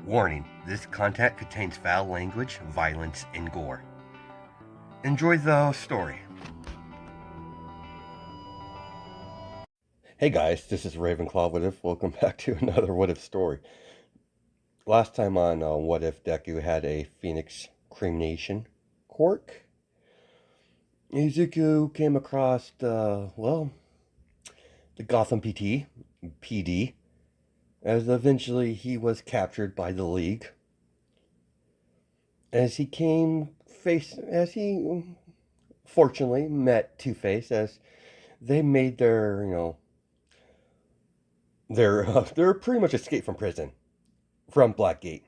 Warning, this content contains foul language, violence, and gore. Enjoy the story. Hey guys, this is Ravenclaw What If. Welcome back to another What If story. Last time on What If, Deku had a Phoenix cremation quirk. Izuku came across the Gotham PD, as eventually he was captured by the League. As he fortunately met Two-Face, as they made their pretty much escape from prison, from Blackgate.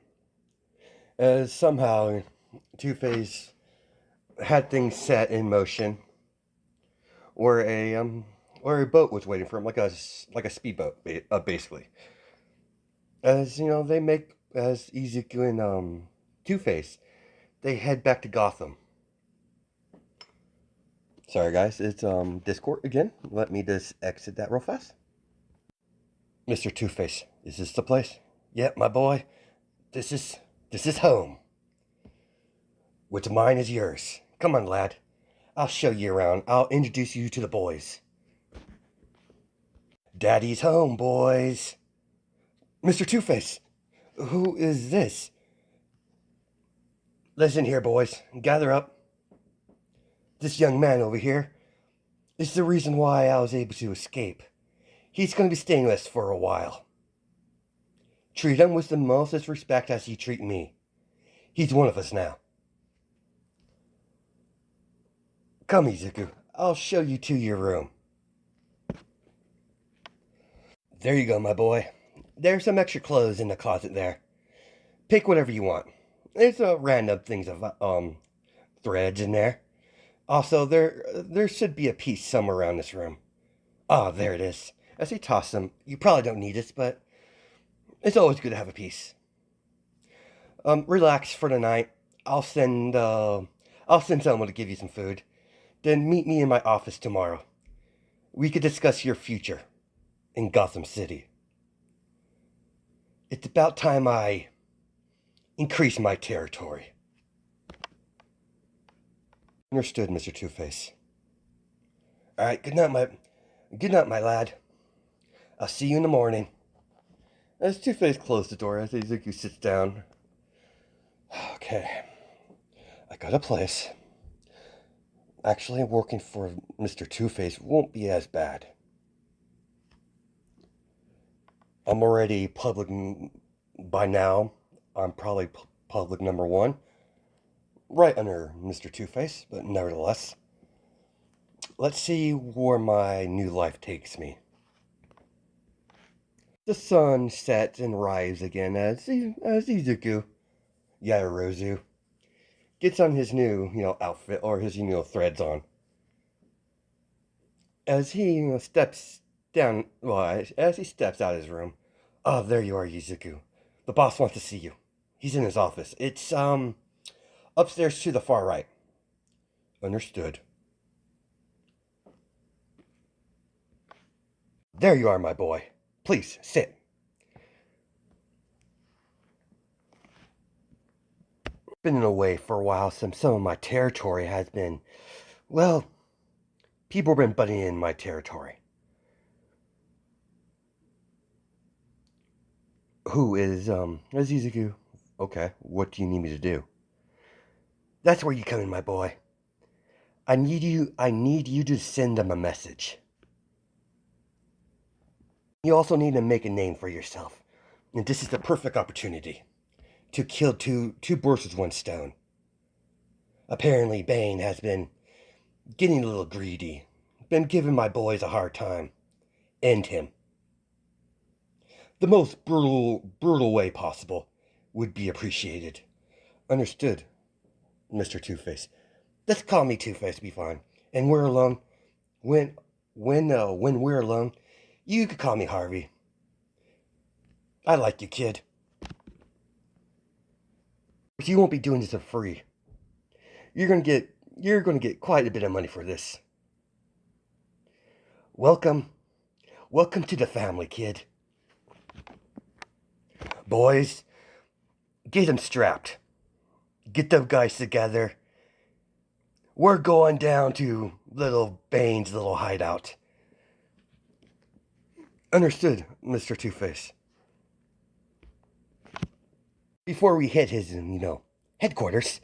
As somehow Two-Face had things set in motion, where a boat was waiting for him, like a speedboat, basically. As Izuku and Two-Face, they head back to Gotham. Sorry guys, it's Discord again. Let me just exit that real fast. Mr. Two-Face, is this the place? Yep, my boy. This is home. What's mine is yours. Come on, lad. I'll show you around. I'll introduce you to the boys. Daddy's home, boys. Mr. Two-Face, who is this? Listen here, boys. Gather up. This young man over here is the reason why I was able to escape. He's going to be staying with us for a while. Treat him with the most respect as you treat me. He's one of us now. Come, Izuku. I'll show you to your room. There you go, my boy. There's some extra clothes in the closet there. Pick whatever you want. There's random things of threads in there. Also, there should be a piece somewhere around this room. Ah, there it is. As he tossed them, you probably don't need this, but it's always good to have a piece. Relax for the night. I'll send someone to give you some food. Then meet me in my office tomorrow. We could discuss your future in Gotham City. It's about time I increase my territory. Understood, Mr. Two-Face. All right, good night, my lad. I'll see you in the morning. As Two-Face closed the door, as Izuku sits down. Okay, I got a place. Actually, working for Mr. Two-Face won't be as bad. I'm already public by now. I'm probably public number one, right under Mr. Two-Face, but nevertheless. Let's see where my new life takes me. The sun sets and rises again as Izuku Yaoyorozu gets on his new, outfit, or his, threads on. As he, steps down, as he steps out of his room. Oh, there you are, Izuku. The boss wants to see you. He's in his office. It's, upstairs to the far right. Understood. There you are, my boy. Please, sit. Been away for a while, some of my territory has been, people have been butting in my territory. Who is, Izuku? Okay, what do you need me to do? That's where you come in, my boy. I need you to send them a message. You also need to make a name for yourself. And this is the perfect opportunity to kill two birds with one stone. Apparently, Bane has been getting a little greedy. Been giving my boys a hard time. End him. The most brutal way possible would be appreciated. Understood, Mr. Two-Face. Just call me Two-Face, be fine. And we're alone. When we're alone, you could call me Harvey. I like you, kid. But you won't be doing this for free. You're gonna get quite a bit of money for this. Welcome to the family, kid. Boys, Get them strapped. Get them guys together. We're going down to little Bane's little hideout. Understood, Mr. Two-Face. Before we hit his, headquarters,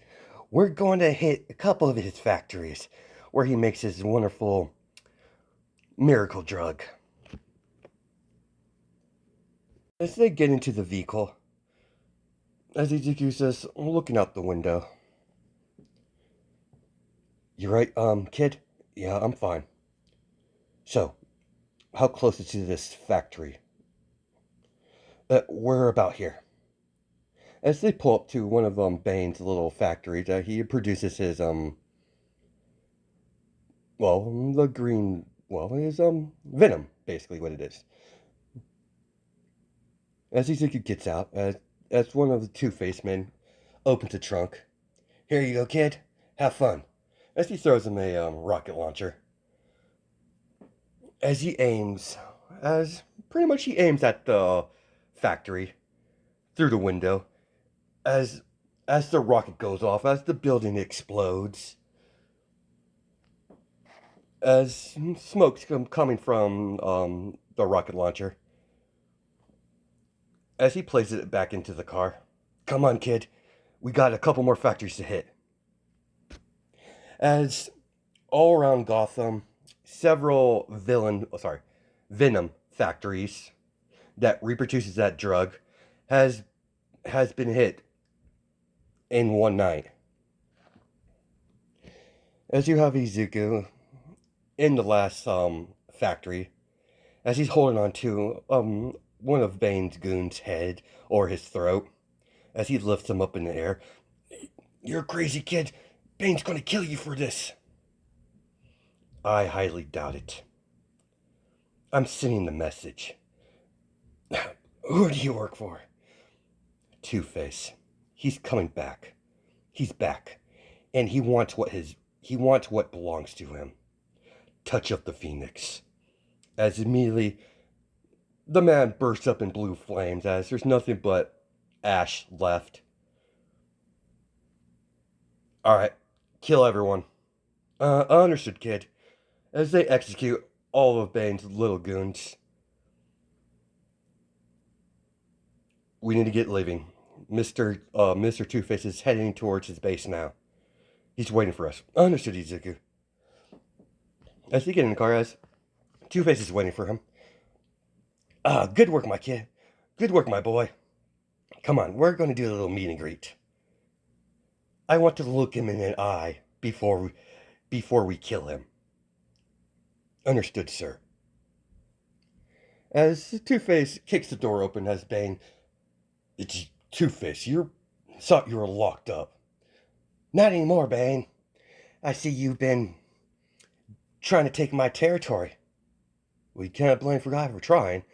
we're going to hit a couple of his factories where he makes his wonderful miracle drug. As they get into the vehicle, as Izuku says, looking out the window. You right, kid? Yeah, I'm fine. So, how close is to this factory? We're about here. As they pull up to one of Bane's little factories, he produces his the green, his venom, basically what it is. As Izuku gets out, as one of the Two-Face men opens the trunk, here you go, kid. Have fun. As he throws him a rocket launcher. As he aims, as pretty much he aims at the factory through the window. As the rocket goes off, as the building explodes, as smoke's coming from the rocket launcher. As he places it back into the car. Come on, kid. We got a couple more factories to hit. As all around Gotham, several venom factories that reproduces that drug has been hit in one night. As you have Izuku in the last factory, as he's holding on to one of Bane's goons' head or his throat, as he lifts him up in the air. You're a crazy kid. Bane's gonna kill you for this. I highly doubt it. I'm sending the message. Who do you work for? Two-Face. He's coming back. He's back. And he wants what belongs to him. Touch up the Phoenix. As immediately the man bursts up in blue flames as there's nothing but ash left. Alright, kill everyone. Understood, kid. As they execute all of Bane's little goons. We need to get leaving. Mr. Two-Face is heading towards his base now. He's waiting for us. Understood, Izuku. As he get in the car, as Two-Face is waiting for him. Good work, my kid. Good work, my boy. Come on, we're going to do a little meet and greet. I want to look him in the eye before we kill him. Understood, sir. As Two-Face kicks the door open as Bane, it's Two-Face. Thought you were locked up. Not anymore, Bane. I see you've been trying to take my territory. We can't blame for God for trying.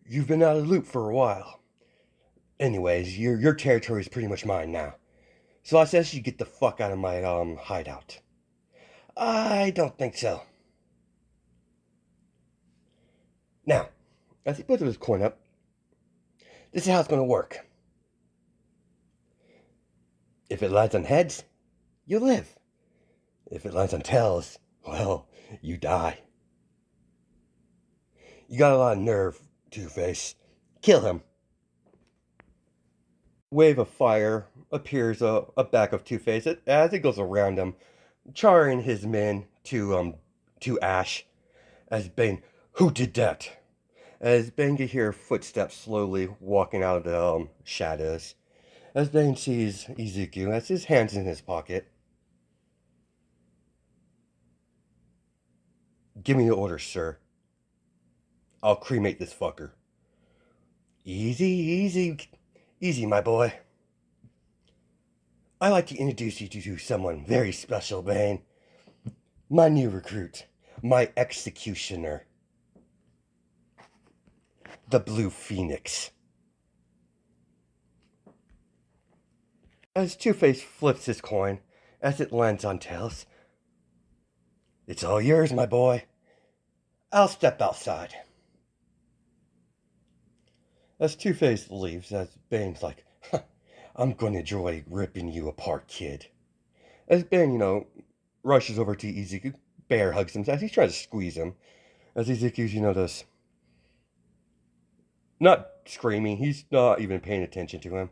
You've been out of the loop for a while. Anyways, your territory is pretty much mine now. So I suggest you get the fuck out of my hideout. I don't think so. Now, as he puts his coin up, this is how it's going to work. If it lands on heads, you live. If it lands on tails, well, you die. You got a lot of nerve, Two-Face. Kill him. Wave of fire appears a back of Two-Face as it goes around him, charring his men to ash. As Bane, who did that? As Bane can hear footsteps slowly walking out of the shadows. As Bane sees Izuku, as his hands in his pocket. Give me the orders, sir. I'll cremate this fucker. Easy, my boy. I'd like to introduce you to someone very special, Bane. My new recruit. My executioner. The Blue Phoenix. As Two-Face flips his coin, as it lands on tails. It's all yours, my boy. I'll step outside. As Two-Face leaves, as Bane's like, I'm gonna enjoy ripping you apart, kid. As Ben, rushes over to Izuku, bear hugs him as he's trying to squeeze him. As Izuku's, does not screaming, he's not even paying attention to him.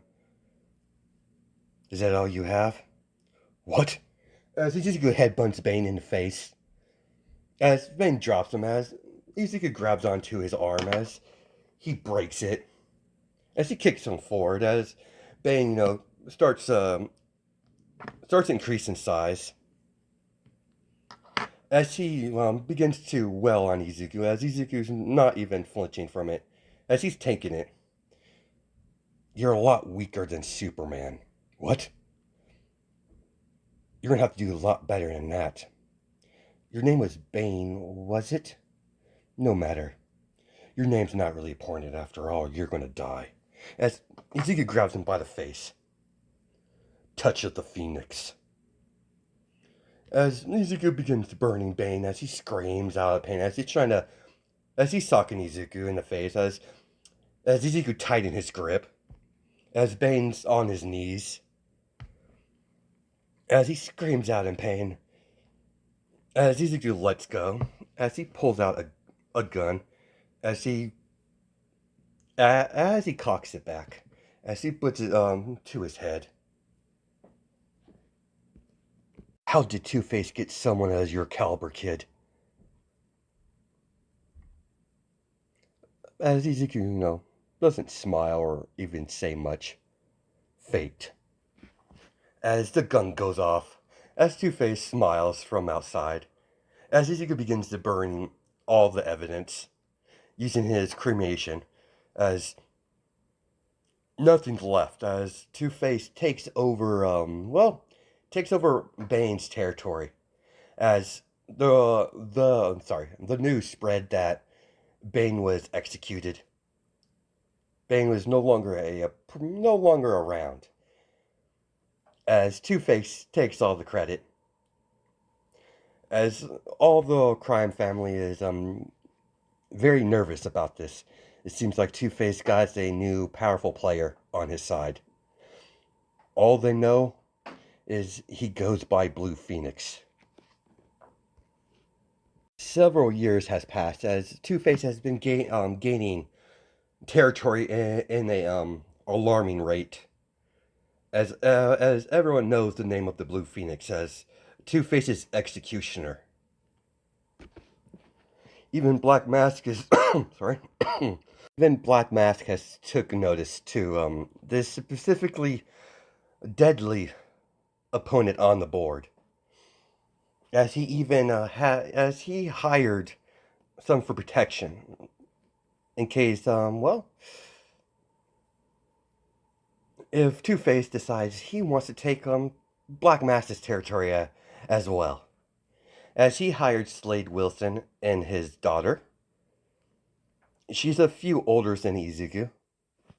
Is that all you have? What? As Izuku headbutts Bane in the face. As Bane drops him, as Izuku grabs onto his arm as he breaks it. As he kicks him forward, as Bane, starts starts increasing size. As he begins to well on Izuku, as Izuku's not even flinching from it, as he's tanking it. You're a lot weaker than Superman. What? You're gonna have to do a lot better than that. Your name was Bane, was it? No matter. Your name's not really important after all. You're gonna die. As Izuku grabs him by the face. Touch of the Phoenix. As Izuku begins burning Bane, as he screams out of pain, as he's socking Izuku in the face, as Izuku tightens his grip, as Bane's on his knees, as he screams out in pain, as Izuku lets go, as he pulls out a gun, as he cocks it back, as he puts it to his head. How did Two-Face get someone as your caliber, kid? As Izuku, doesn't smile or even say much. Fate. As the gun goes off, as Two-Face smiles from outside, as Izuku begins to burn all the evidence, using his cremation, as nothing's left, as Two-Face takes over Bane's territory, as the news spread that Bane was executed. Bane was no longer around, as Two-Face takes all the credit, as all the crime family is very nervous about this. It seems like Two-Face got a new powerful player on his side. All they know is he goes by Blue Phoenix. Several years has passed as Two-Face has been gaining territory in a alarming rate. As everyone knows the name of the Blue Phoenix as Two-Face's executioner. Even Black Mask is sorry. Even Black Mask has took notice to this specifically deadly opponent on the board. As he even as he hired some for protection in case if Two-Face decides he wants to take Black Mask's territory as well. As he hired Slade Wilson and his daughter. She's a few older than Izuku.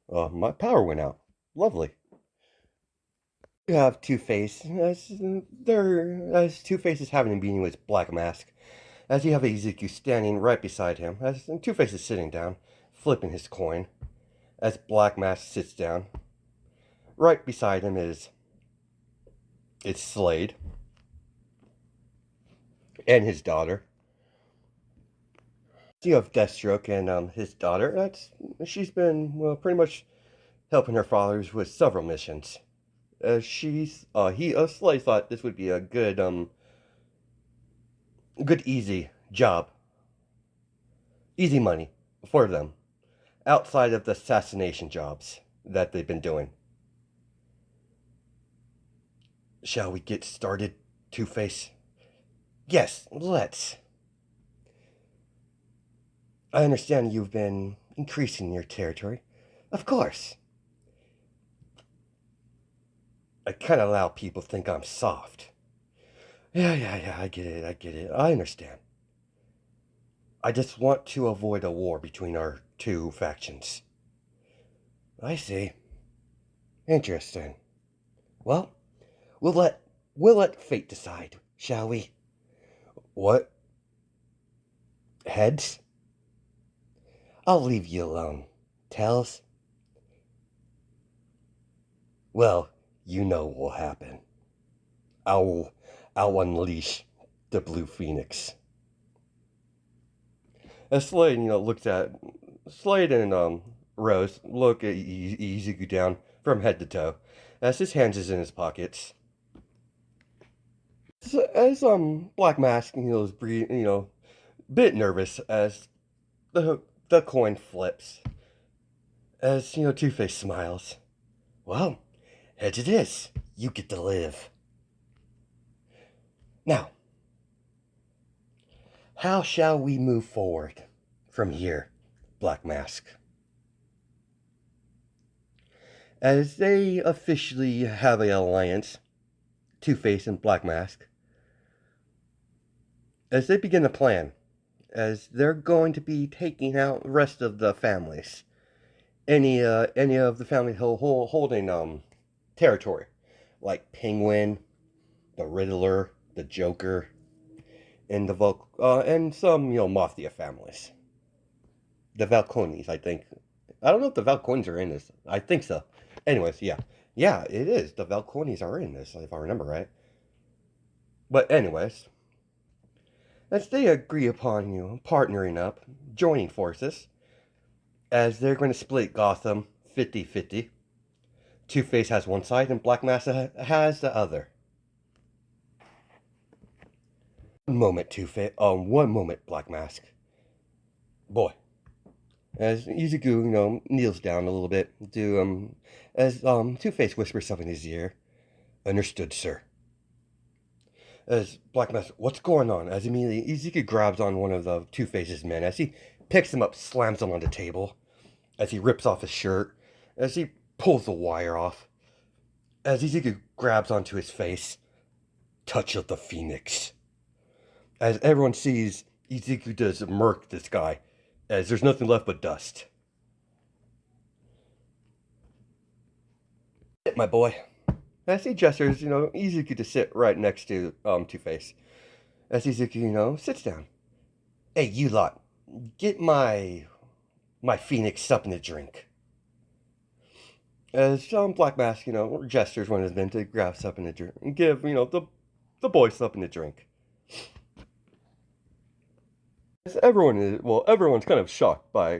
My power went out. Lovely. You have Two-Face. As Two-Face is having a meeting with Black Mask. As you have Izuku standing right beside him. As Two-Face is sitting down, flipping his coin. As Black Mask sits down. Right beside him is Slade. And his daughter. You have Deathstroke and his daughter. She's been pretty much helping her fathers with several missions. Slade thought this would be a good easy job, easy money for them, outside of the assassination jobs that they've been doing. Shall we get started, Two-Face? Yes, let's. I understand you've been increasing your territory. Of course. I kind of allow people to think I'm soft. Yeah, I get it. I understand. I just want to avoid a war between our two factions. I see. Interesting. Well, we'll let fate decide, shall we? What? Heads? I'll leave you alone. Tails? Well, you know what will happen. I'll, I'll unleash the Blue Phoenix. As Slade, looks at Slade and Rose look at Izuku down from head to toe, as his hands is in his pockets. So, as Black Mask, is breathing, bit nervous as the coin flips. As Two Face smiles. Well, heads it is. You get to live. Now, how shall we move forward from here, Black Mask? As they officially have an alliance, Two Face and Black Mask, as they begin to plan, as they're going to be taking out the rest of the families, any of the family holding territory, like Penguin, the Riddler, the Joker, and and some Mafia families. The Valconis, I think. I don't know if the Valconis are in this. I think so. Anyways, yeah, it is. The Valconis are in this, if I remember right. But anyways, as they agree upon partnering up, joining forces, as they're going to split Gotham 50-50. Two-Face has one side and Black Massa has the other. One moment, Two-Face. One moment, Black Mask. Boy. As Izuku, kneels down a little bit to as Two-Face whispers something in his ear. Understood, sir. As Black Mask, what's going on? As immediately Izuku grabs on one of the Two-Face's men as he picks him up, slams him on the table, as he rips off his shirt, as he pulls the wire off, as Izuku grabs onto his face. Touch of the Phoenix. As everyone sees, Izuku does murk this guy, as there's nothing left but dust. Sit, my boy. As he gestures, Izuku to sit right next to Two-Face. As Izuku, sits down. Hey, you lot, get my Phoenix something to drink. As Black Mask, gestures one of his men to grab something to drink and give, the boy something to drink. As everyone's kind of shocked by,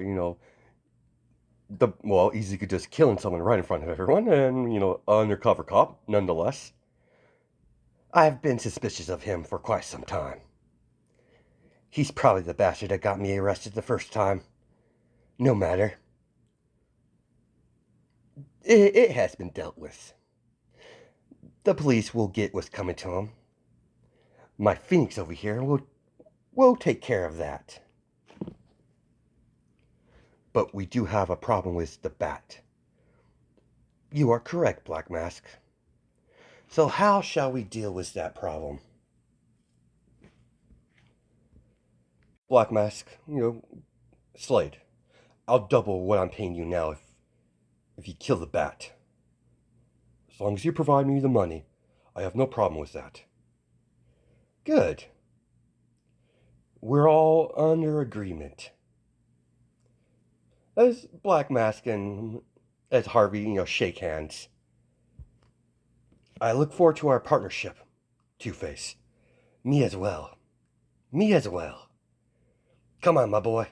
Izuku just killing someone right in front of everyone, and, undercover cop, nonetheless. I've been suspicious of him for quite some time. He's probably the bastard that got me arrested the first time. No matter. It has been dealt with. The police will get what's coming to him. My Phoenix over here will take care of that. But we do have a problem with the bat. You are correct, Black Mask. So how shall we deal with that problem? Black Mask, Slade, I'll double what I'm paying you now if you kill the bat. As long as you provide me the money, I have no problem with that. Good. We're all under agreement. As Black Mask and as Harvey, shake hands. I look forward to our partnership, Two-Face. Me as well. Me as well. Come on, my boy.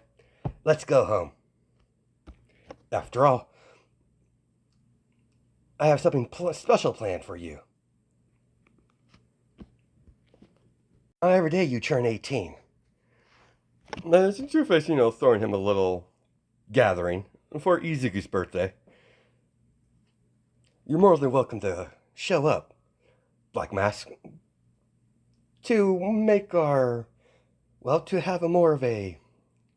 Let's go home. After all, I have something special planned for you. Not every day you turn 18. As Two-Face, throwing him a little gathering for Izuku's birthday. You're more than welcome to show up, Black Mask, to make to have a more of a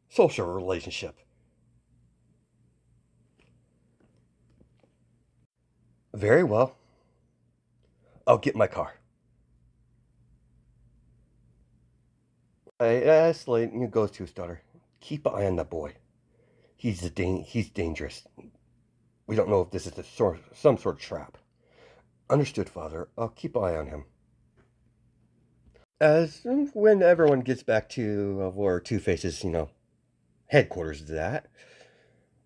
social relationship. Very well. I'll get my car. Slade goes to his daughter. Keep an eye on the boy. He's dangerous. We don't know if this is some sort of trap. Understood, Father. I'll keep an eye on him. As when everyone gets back to where Two Faces, headquarters is at,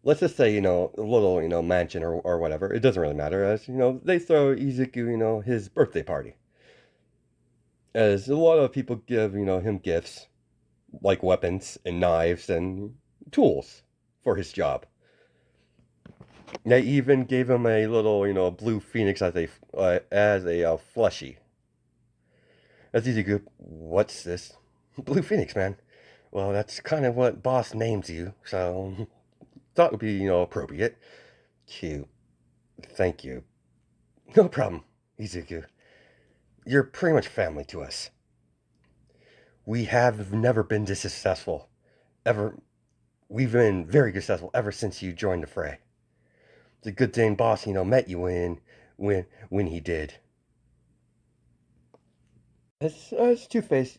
let's just say, a little, mansion or whatever. It doesn't really matter, as, they throw Izuku, his birthday party. As a lot of people give, him gifts, like weapons and knives and tools for his job. They even gave him a little, blue phoenix as a plushie. As Izuku, what's this? Blue phoenix, man. Well, that's kind of what boss names you, so thought would be, appropriate. Cute. Thank you. No problem, Izuku. You're pretty much family to us. We have never been this successful. Ever. We've been very successful ever since you joined the fray. It's a good thing boss, met you when he did. It's Two-Face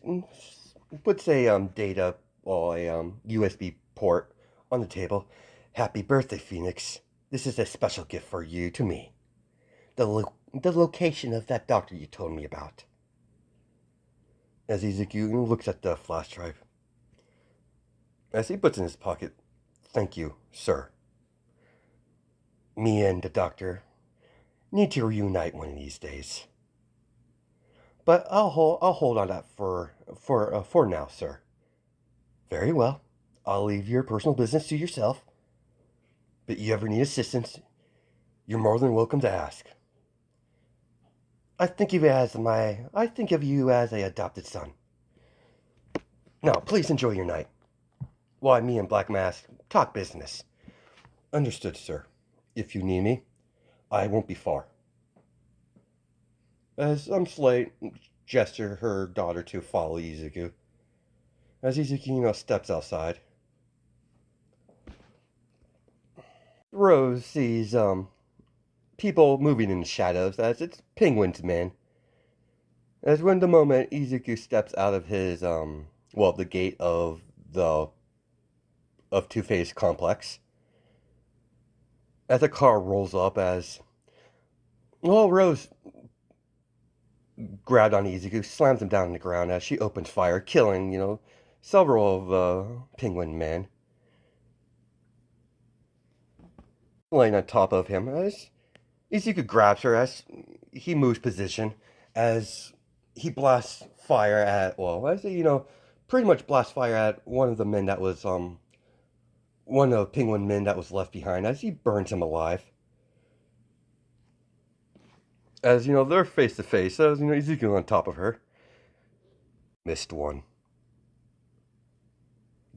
puts a data or a USB port on the table. Happy birthday, Phoenix. This is a special gift for you to me. The location of that doctor you told me about. As Izuku looks at the flash drive. As he puts it in his pocket, thank you, sir. Me and the doctor need to reunite one of these days. But I'll hold on that for now, sir. Very well. I'll leave your personal business to yourself. But you ever need assistance, you're more than welcome to ask. I think of you as a adopted son. Now, please enjoy your night. While me and Black Mask talk business. Understood, sir. If you need me, I won't be far. As Slate gesture her daughter to follow Izuku. As Izuku, steps outside. Rose sees people moving in the shadows as it's penguins, man. As when the moment Izuku steps out of his the gate the of Two-Face complex. As a car rolls up Rose grabbed on Izuku, slams him down on the ground as she opens fire, killing, several of the penguin men. Laying on top of him as Izuku grabs her as he moves position as he blasts fire at pretty much blasts fire at one of the men that was one of the penguin men that was left behind as he burns him alive. As they're face to face, as Izuku on top of her. Missed one.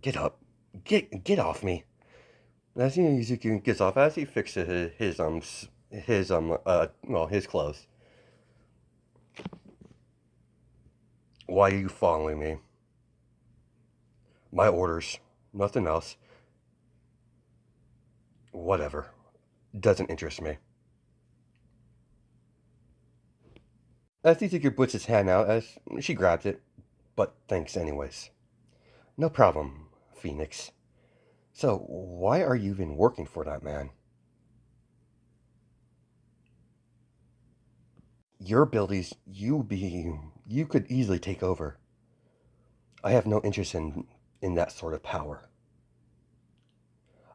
Get up. Get off me. As Izuku gets off as he fixes his clothes. Why are you following me? My orders. Nothing else. Whatever. Doesn't interest me. As Izuku puts his hand out as she grabs it, but thanks anyways. No problem, Phoenix. So, why are you even working for that man? Your abilities, you could easily take over. I have no interest in that sort of power.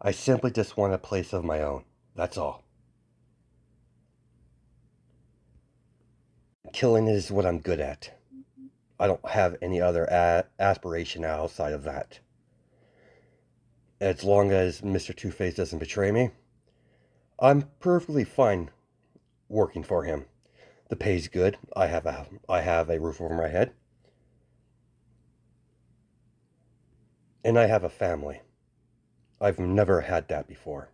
I simply just want a place of my own. That's all. Killing is what I'm good at. I don't have any other aspiration outside of that. As long as Mr. Two-Face doesn't betray me, I'm perfectly fine working for him. The pay's good. I have a roof over my head. And I have a family. I've never had that before.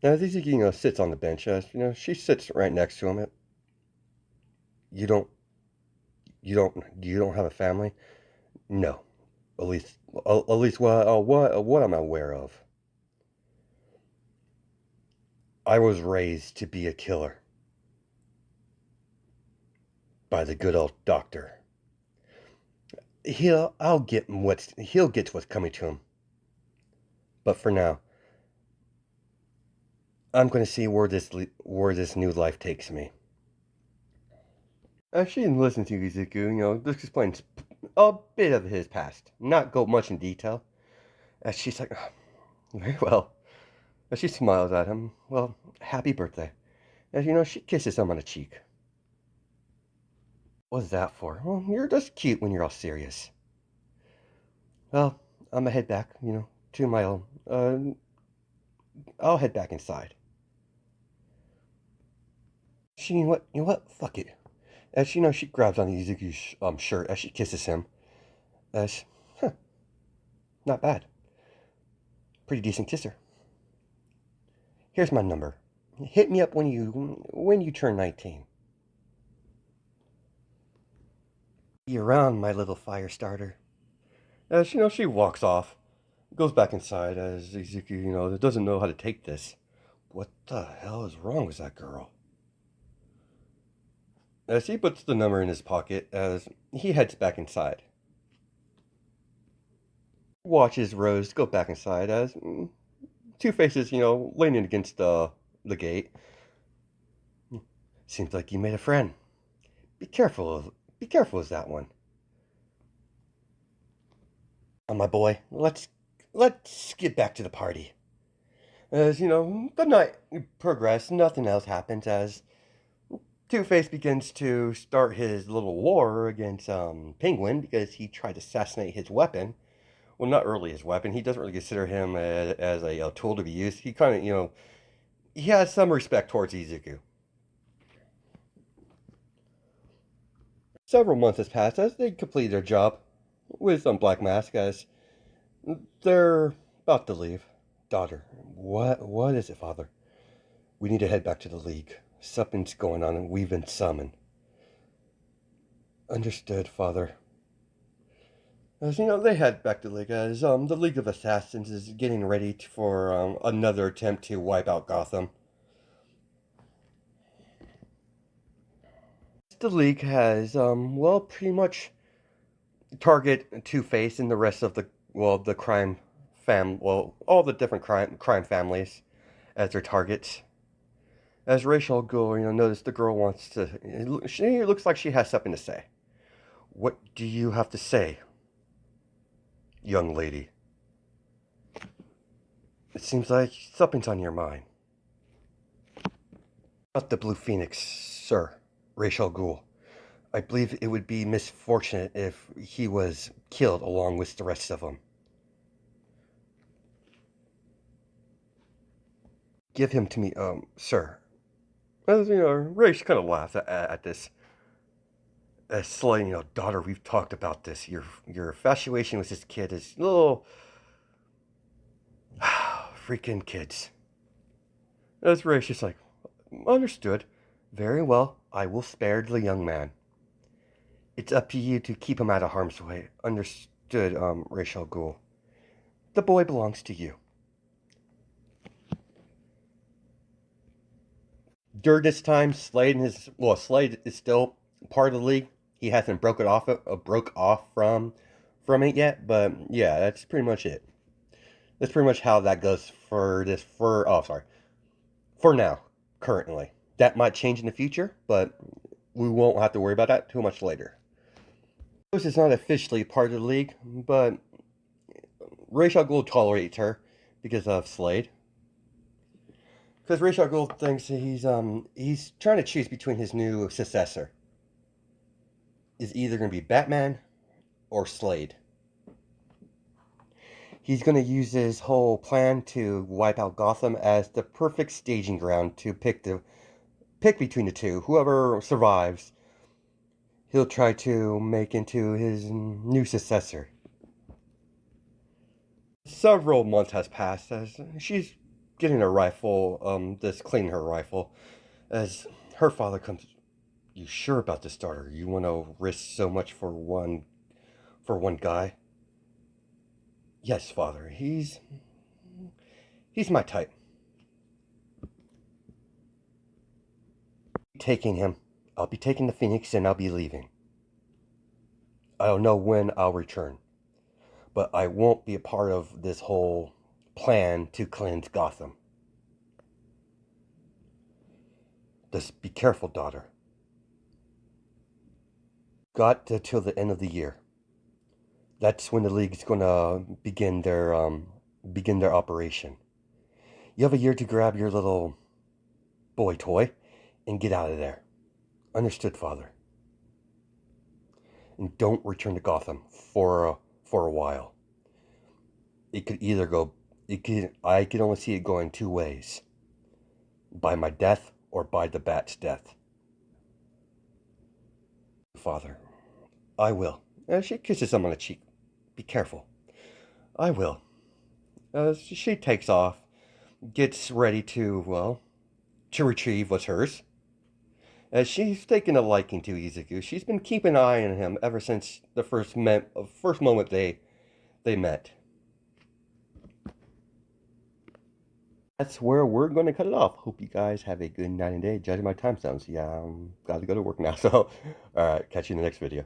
Now, as Izuki, sits on the bench, she sits right next to him. You don't, you don't have a family? No. At least what I'm aware of. I was raised to be a killer by the good old doctor. He'll get what's coming to him. But for now, I'm going to see where this new life takes me. Actually, listening to Izuku, this explains a bit of his past. Not go much in detail, As she's like, "Oh, very well." As she smiles at him, well, happy birthday. As she kisses him on the cheek. What's that for? Well, you're just cute when you're all serious. Well, I'm gonna head back, to my own. I'll head back inside. You know what? Fuck it. As she grabs on Izuku's shirt as she kisses him. As, huh, not bad. Pretty decent kisser. Here's my number. Hit me up when you turn 19. Be around, my little fire starter. As she walks off, goes back inside as Izuku, doesn't know how to take this. What the hell is wrong with that girl? As he puts the number in his pocket as he heads back inside. Watches Rose go back inside as Two Faces, leaning against the gate. Seems like you made a friend. Be careful. Be careful with that one. My boy, let's get back to the party. As the night progresses, nothing else happens as Two-Face begins to start his little war against Penguin because he tried to assassinate his weapon. Well, not really his weapon. He doesn't really consider him as a tool to be used. He kind of, he has some respect towards Izuku. Several months has passed as they complete their job with some Black Mask as they're about to leave. Daughter, what is it, father? We need to head back to the League. Something's going on and we've been summoned. Understood, father. As they head back to the League as the League of Assassins is getting ready for another attempt to wipe out Gotham. The League has pretty much target Two-Face and the rest of the all the different crime families as their targets. As Rachel go, notice the girl wants to. She looks like she has something to say. What do you have to say, young lady? It seems like something's on your mind. About the Blue Phoenix, sir, Rachel Ghoul. I believe it would be misfortunate if he was killed along with the rest of them. Give him to me, sir. As Rach kind of laughs at this. As Slay, daughter, we've talked about this. Your infatuation with this kid is little freaking kids. As Rach is like, understood. Very well. I will spare the young man. It's up to you to keep him out of harm's way. Understood, Rachel Ghoul. The boy belongs to you. During this time, Slade is still part of the League. He hasn't broke off from it yet, but yeah, that's pretty much it. That's pretty much how that goes for now, currently. That might change in the future, but we won't have to worry about that too much later. Rose is not officially part of the League, but Rachel Gould tolerates her because of Slade. Because Rachel Gould thinks he's trying to choose between his new successor. Is either going to be Batman or Slade. He's going to use his whole plan to wipe out Gotham as the perfect staging ground to pick between the two. Whoever survives, he'll try to make into his new successor. Several months has passed as she's getting a rifle, just cleaning her rifle, as her father comes. You sure about this, daughter? You want to risk so much for one guy? Yes, father. He's my type. Taking him. I'll be taking the Phoenix and I'll be leaving. I don't know when I'll return, but I won't be a part of this whole plan to cleanse Gotham. Just be careful, daughter. Till the end of the year. That's when the league's gonna begin their begin their operation. You have a year to grab your little boy toy and get out of there. Understood, Father. And don't return to Gotham for a while. It could either go. I could only see it going two ways: by my death or by the bat's death. Father, I will. She kisses him on the cheek. Be careful. I will. She takes off, gets ready to, well, to retrieve what's hers. She's taken a liking to Izuku. She's been keeping an eye on him ever since the first moment they met. That's where we're going to cut it off. Hope you guys have a good night and day. Judging my time zones, yeah, got to go to work now. So, all right, catch you in the next video.